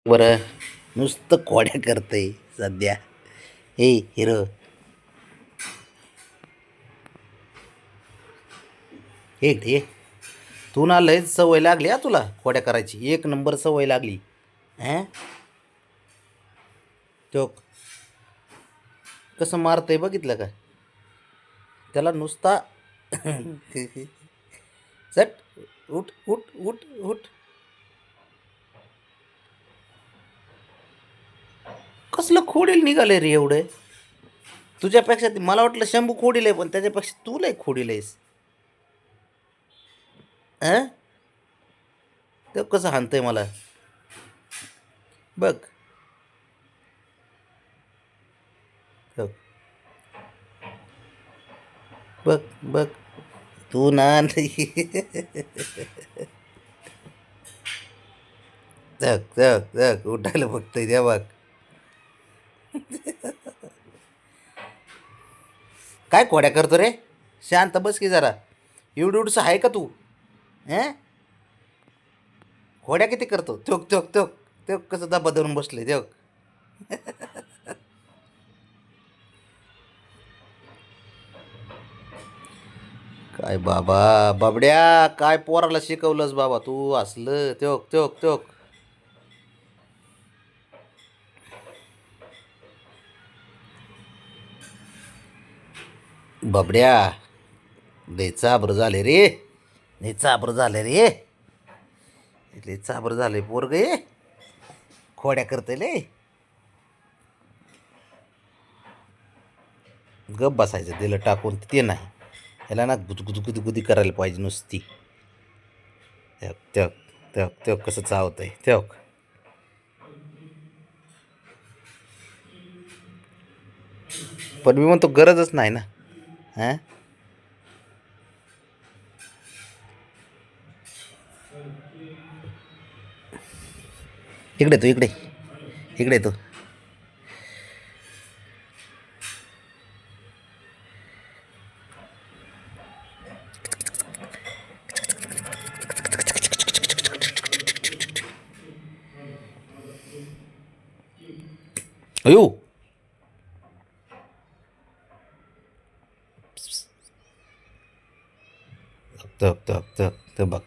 बरं नुसतं खोड्या करतंय सध्या. हे हिरो हे तू ना लयच सवय लागली हा तुला खोड्या करायची. एक नंबर सवय लागली. हं तो कसं मारतंय बघितलं का? त्याला नुसता चट उठ उठ उठ उठ. कसलं खोडील निघाले रे एवढे. तुझ्यापेक्षा मला वाटलं शंभू खोडील आहे, पण त्याच्यापेक्षा तू लय खोडील आहेस. अं ते कसं हाणतंय मला बघ. बघ बघ बघ तू ना जग जग जग उठायला बघतोय त्या बघ. काय खोड्या करतो रे? शांत बस की जरा. एवढं आहे का तू? हं खोड्या किती करतो? थोक थोक थोक थोक कसं दबा धरून बसले देव. काय बाबा बाबड्या, काय पोराला शिकवलंस बाबा तू असलं? थोक थोक थोक. बाबड्या लय चाबर झाले रे. लय चाबर झाले रे. लय चाबर झाले पोरग हे. खोड्या करते लय. गप बसायचं दिलं टाकून ते नाही. ह्याला ना गुदगुदी करायला पाहिजे नुसती. तेव्हा तेव्हा तेव्हा तेव्हा कसं चावतंय तेव्हा. पण मी म्हणतो गरजच नाही ना. हां इकडे तू इकडे इकडे तू. अयो तक तक तक ते बघ.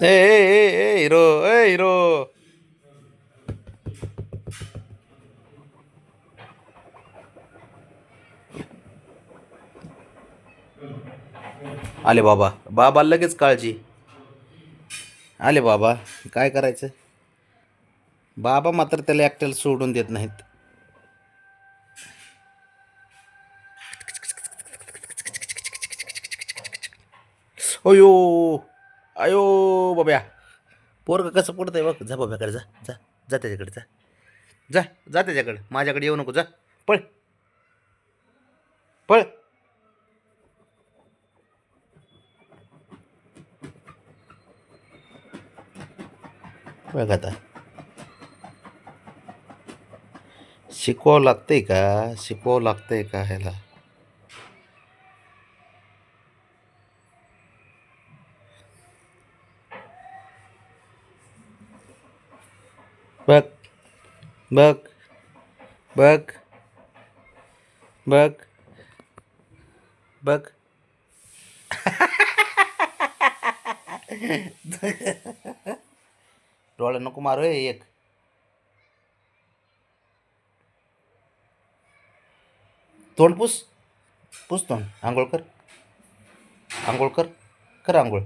ए हिरो ए हिरो. आले बाबा. बाबा लगेच काळजी. आले बाबा. काय करायचं? बाबा मात्र त्याला एकट्याला सोडून देत नाहीत. अयो अयो बाब्या. पोरग कसं पडतंय बघ. जा बाब्याकडे जा जा जा त्याच्याकडे जा. जा जा त्याच्याकडे. माझ्याकडे येऊ नको. जा पळ पळ. बघ आता शिकवावं लागतंय का? शिकवावं लागतंय का ह्याला? बघ बघ बघ बघ बघ. डोळा नको मारू एक. तोंड पुस. पुस तोंड. आंघोळ कर. आंघोळ कर. कर आंघोळ.